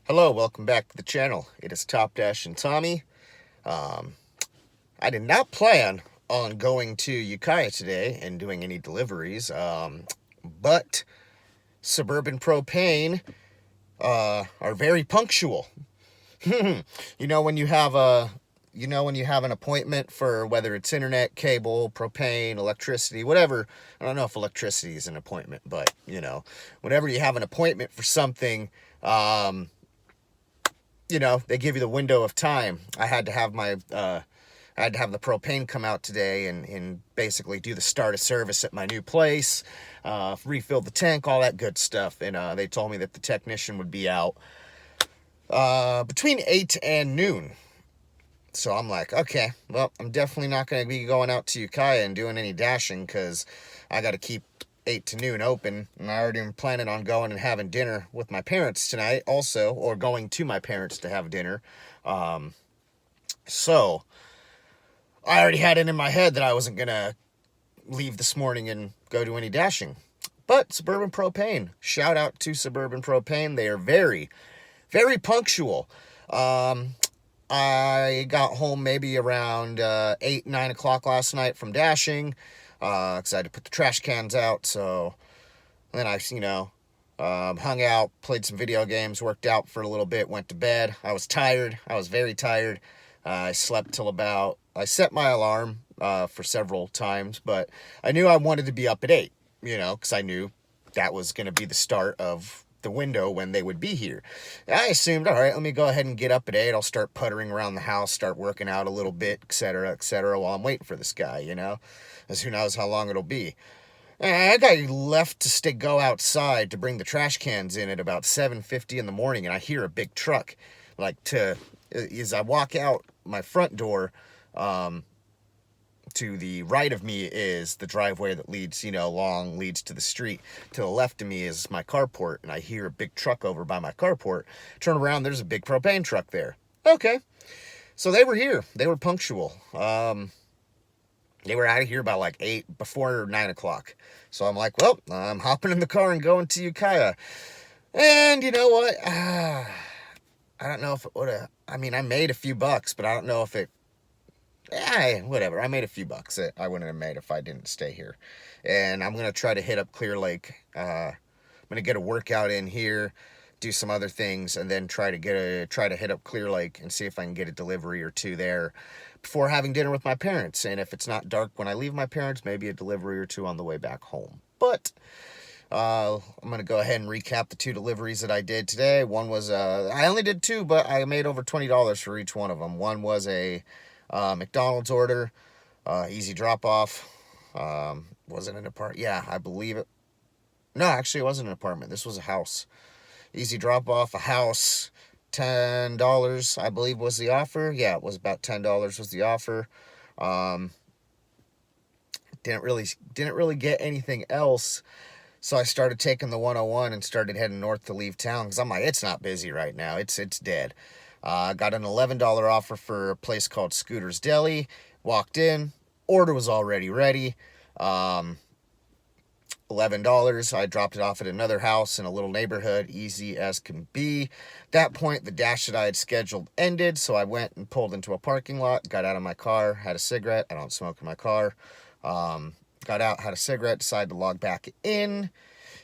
Hello, welcome back to the channel. It is Top Dash and Tommy. Um, I did not plan on going to Ukiah today and doing any deliveries, but Suburban Propane are very punctual. you know when you have a when you have an appointment for whether it's internet, cable, propane, electricity, whatever. I don't know if electricity is an appointment, but whenever you have an appointment for something, they give you the window of time. I had to have the propane come out today and basically do the start of service at my new place, refill the tank, all that good stuff. And they told me that the technician would be out between 8 and noon. So I'm like, okay, well, I'm definitely not going to be going out to Ukiah and doing any dashing because I got to keep 8 to noon open. And I already am planning on going and having dinner with my parents tonight also, or going to my parents to have dinner. So I already had it in my head that I wasn't going to leave this morning and go do any dashing. But Suburban Propane, shout out to Suburban Propane. They are very, very punctual. I got home maybe around 8, 9 o'clock last night from dashing because I had to put the trash cans out. So then I, hung out, played some video games, worked out for a little bit, went to bed. I was tired. I was very tired. I slept till I set my alarm for several times, but I knew I wanted to be up at 8, because I knew that was going to be the start of the window when they would be here. I assumed, all right, let me go ahead and get up at 8. I'll start puttering around the house, start working out a little bit, etc., while I'm waiting for this guy, as who knows how long it'll be. And I got left to go outside to bring the trash cans in at about 7:50 in the morning, and I hear a big truck, as I walk out my front door, to the right of me is the driveway that leads to the street. To the left of me is my carport, and I hear a big truck over by my carport. Turn around, there's a big propane truck there. Okay. So they were here. They were punctual. They were out of here by like 8, before 9 o'clock. So I'm like, well, I'm hopping in the car and going to Ukiah. And you know what? I don't know if it would have. I mean, I made a few bucks, but I don't know if it. Whatever. I made a few bucks that I wouldn't have made if I didn't stay here. And I'm going to try to hit up Clear Lake. I'm going to get a workout in here, do some other things, and then try to hit up Clear Lake and see if I can get a delivery or two there before having dinner with my parents. And if it's not dark when I leave my parents, maybe a delivery or two on the way back home. But I'm going to go ahead and recap the 2 deliveries that I did today. One was, I only did 2, but I made over $20 for each one of them. One was a McDonald's order, easy drop off. Wasn't an apartment. Yeah, I believe it. No, actually, it wasn't an apartment. This was a house. Easy drop off, a house. $10, I believe, was the offer. Yeah, it was about $10 was the offer. Didn't really get anything else. So I started taking the 101 and started heading north to leave town because I'm like, it's not busy right now. It's dead. Got an $11 offer for a place called Scooter's Deli. Walked in. Order was already ready. $11. I dropped it off at another house in a little neighborhood, easy as can be. At that point, the dash that I had scheduled ended, so I went and pulled into a parking lot, got out of my car, had a cigarette. I don't smoke in my car. Got out, had a cigarette, decided to log back in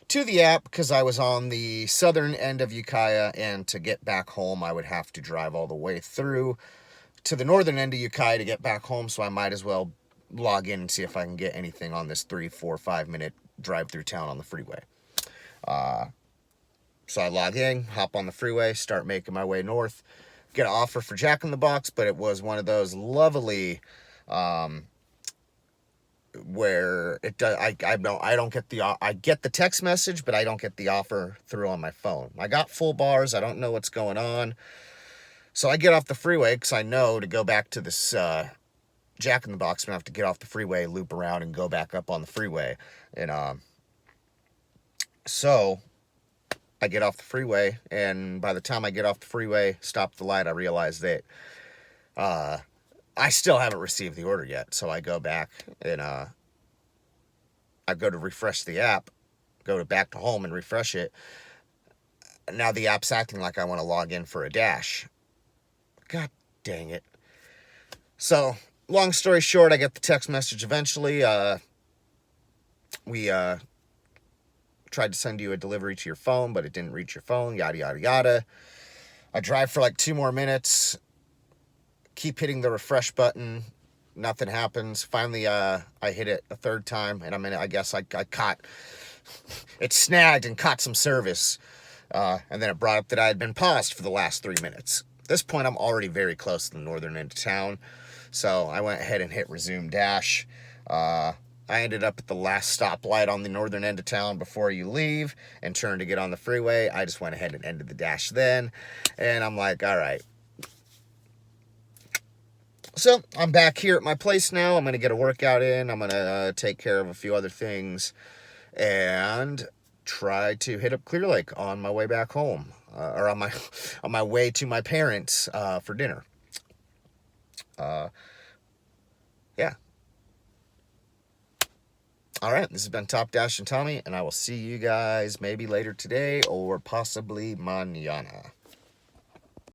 to the app because I was on the southern end of Ukiah, and to get back home, I would have to drive all the way through to the northern end of Ukiah to get back home, so I might as well log in and see if I can get anything on this 3, 4, 5 minute drive through town on the freeway. So I log in, hop on the freeway, start making my way north, get an offer for Jack in the Box, but it was one of those lovely where it does. I don't get I get the text message, but I don't get the offer through on my phone. I got full bars. I don't know what's going on. So I get off the freeway because I know to go back to this Jack in the Box, I'm gonna have to get off the freeway, loop around, and go back up on the freeway. And so I get off the freeway, and by the time I get off the freeway, stop the light, I realize that I still haven't received the order yet. So I go back and I go to refresh the app, go to back to home and refresh it. now the app's acting like I want to log in for a dash. God dang it. So, long story short, I get the text message eventually. We tried to send you a delivery to your phone, but it didn't reach your phone, yada, yada, yada. I drive for like 2 more minutes, keep hitting the refresh button. Nothing happens. Finally, I hit it a third time, and I guess I caught, it snagged and caught some service. And then it brought up that I had been paused for the last 3 minutes. At this point, I'm already very close to the northern end of town, so I went ahead and hit resume dash. I ended up at the last stoplight on the northern end of town before you leave and turned to get on the freeway. I just went ahead and ended the dash then, and I'm like, all right. So I'm back here at my place now. I'm going to get a workout in. I'm going to take care of a few other things and try to hit up Clear Lake on my way back home, or on my way to my parents for dinner. Yeah. All right, this has been Top Dash and Tommy, and I will see you guys maybe later today or possibly mañana.